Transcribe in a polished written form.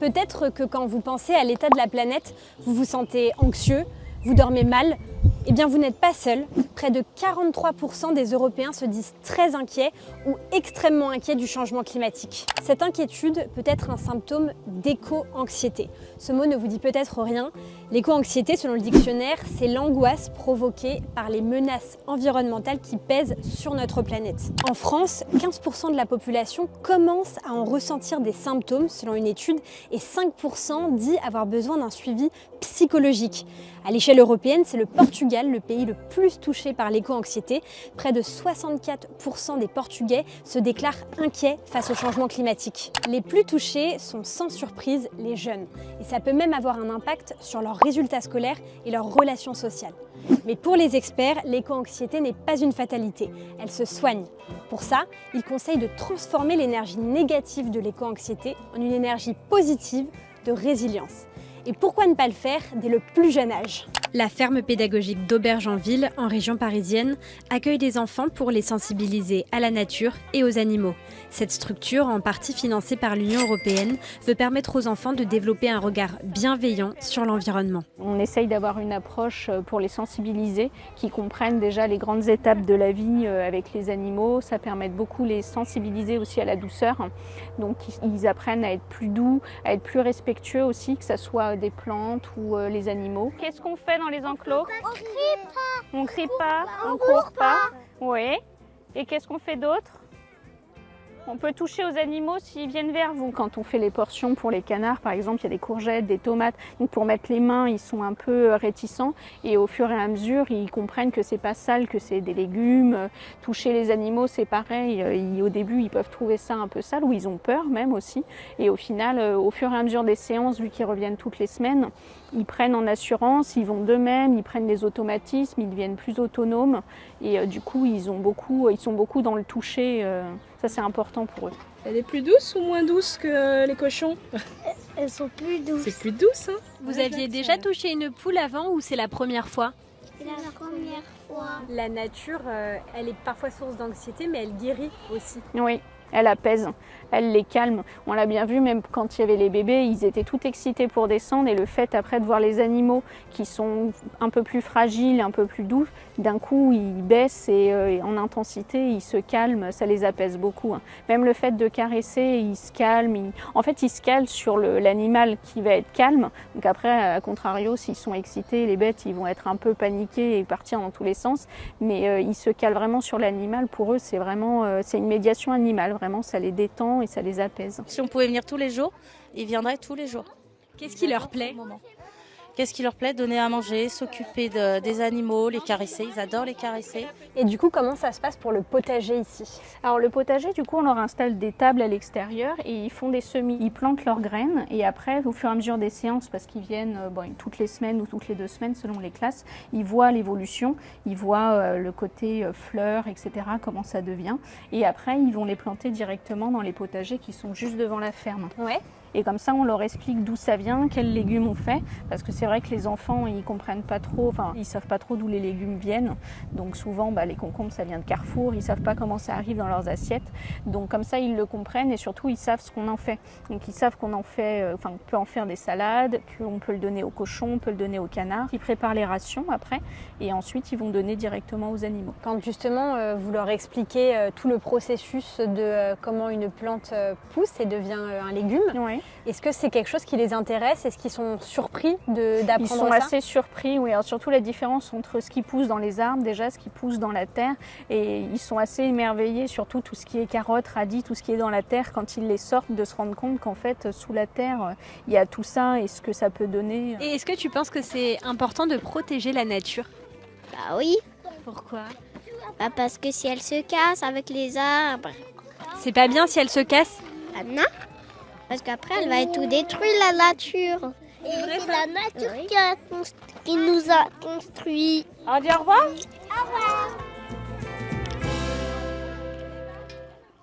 Peut-être que quand vous pensez à l'état de la planète, vous vous sentez anxieux, vous dormez mal. Eh bien, vous n'êtes pas seul. Près de 43% des Européens se disent très inquiets ou extrêmement inquiets du changement climatique. Cette inquiétude peut être un symptôme d'éco-anxiété. Ce mot ne vous dit peut-être rien. L'éco-anxiété, selon le dictionnaire, c'est l'angoisse provoquée par les menaces environnementales qui pèsent sur notre planète. En France, 15% de la population commence à en ressentir des symptômes, selon une étude, et 5% dit avoir besoin d'un suivi psychologique. À l'échelle européenne, c'est le Portugal, le pays le plus touché par l'éco-anxiété. Près de 64% des Portugais se déclarent inquiets face au changement climatique. Les plus touchés sont sans surprise les jeunes. Et ça peut même avoir un impact sur leurs résultats scolaires et leurs relations sociales. Mais pour les experts, l'éco-anxiété n'est pas une fatalité, elle se soigne. Pour ça, ils conseillent de transformer l'énergie négative de l'éco-anxiété en une énergie positive de résilience. Et pourquoi ne pas le faire dès le plus jeune âge ? La ferme pédagogique d'Aubergenville, en région parisienne, accueille des enfants pour les sensibiliser à la nature et aux animaux. Cette structure, en partie financée par l'Union européenne, veut permettre aux enfants de développer un regard bienveillant sur l'environnement. On essaye d'avoir une approche pour les sensibiliser, qui comprennent déjà les grandes étapes de la vie avec les animaux. Ça permet de beaucoup les sensibiliser aussi à la douceur. Donc ils apprennent à être plus doux, à être plus respectueux aussi, que ce soit des plantes ou les animaux. Qu'est-ce qu'on fait dans les enclos? On crie pas. On crie pas, on court pas. Oui. Et qu'est-ce qu'on fait d'autre? On peut toucher aux animaux s'ils viennent vers vous. Quand on fait les portions pour les canards, par exemple, il y a des courgettes, des tomates. Donc pour mettre les mains, ils sont un peu réticents. Et au fur et à mesure, ils comprennent que c'est pas sale, que c'est des légumes. Toucher les animaux, c'est pareil. Au début, ils peuvent trouver ça un peu sale ou ils ont peur même aussi. Et au final, au fur et à mesure des séances, vu qu'ils reviennent toutes les semaines, ils prennent en assurance, ils vont d'eux-mêmes, ils prennent des automatismes, ils deviennent plus autonomes. Et du coup, ils sont beaucoup dans le toucher. Ça, c'est important pour eux. Elle est plus douce ou moins douce que les cochons? Elles sont plus douces. C'est plus douce, hein? Vous aviez déjà touché une poule avant ou c'est la première fois? C'est la première fois. La nature, elle est parfois source d'anxiété, mais elle guérit aussi. Oui, elle apaise, elle les calme. On l'a bien vu, même quand il y avait les bébés, ils étaient tout excités pour descendre. Et le fait après de voir les animaux qui sont un peu plus fragiles, un peu plus doux, d'un coup ils baissent et en intensité, ils se calment, ça les apaise beaucoup. Même le fait de caresser, ils se calment. En fait, ils se calent sur l'animal qui va être calme. Donc après, à contrario, s'ils sont excités, les bêtes, ils vont être un peu paniqués et partir dans tous les sens. Mais ils se calent vraiment sur l'animal. Pour eux, c'est vraiment c'est une médiation animale. Vraiment, ça les détend et ça les apaise. Si on pouvait venir tous les jours, ils viendraient tous les jours. Qu'est-ce qui leur plaît? Qu'est-ce qui leur plaît? Donner à manger, s'occuper des animaux, les caresser. Ils adorent les caresser. Et du coup, comment ça se passe pour le potager ici? Alors le potager, du coup, on leur installe des tables à l'extérieur et ils font des semis. Ils plantent leurs graines et après, au fur et à mesure des séances, parce qu'ils viennent toutes les semaines ou toutes les 2 semaines selon les classes, ils voient l'évolution, ils voient le côté fleurs, etc., comment ça devient. Et après, ils vont les planter directement dans les potagers qui sont juste devant la ferme. Ouais. Et comme ça, on leur explique d'où ça vient, quels légumes on fait. Parce que c'est vrai que les enfants, ils comprennent pas trop, ils savent pas trop d'où les légumes viennent. Donc souvent, les concombres, ça vient de Carrefour. Ils savent pas comment ça arrive dans leurs assiettes. Donc comme ça, ils le comprennent et surtout, ils savent ce qu'on en fait. Donc ils savent qu'on en fait, on peut en faire des salades, qu'on peut le donner aux cochons, on peut le donner aux canards. Ils préparent les rations après et ensuite, ils vont donner directement aux animaux. Quand justement, vous leur expliquez tout le processus de comment une plante pousse et devient un légume, Oui. Est-ce que c'est quelque chose qui les intéresse? Est-ce qu'ils sont surpris d'apprendre Ils sont ça? assez surpris, oui. Alors, surtout la différence entre ce qui pousse dans les arbres, déjà ce qui pousse dans la terre. Et ils sont assez émerveillés, surtout tout ce qui est carottes, radis, tout ce qui est dans la terre, quand ils les sortent, de se rendre compte qu'en fait, sous la terre, il y a tout ça et ce que ça peut donner. Et est-ce que tu penses que c'est important de protéger la nature? Bah oui. Pourquoi? Parce que si elle se casse avec les arbres, C'est pas bien si elle se casse? non. Parce qu'après, elle va être tout détruite, la nature. Et c'est la nature qui nous a construit. On dit au revoir. Au revoir.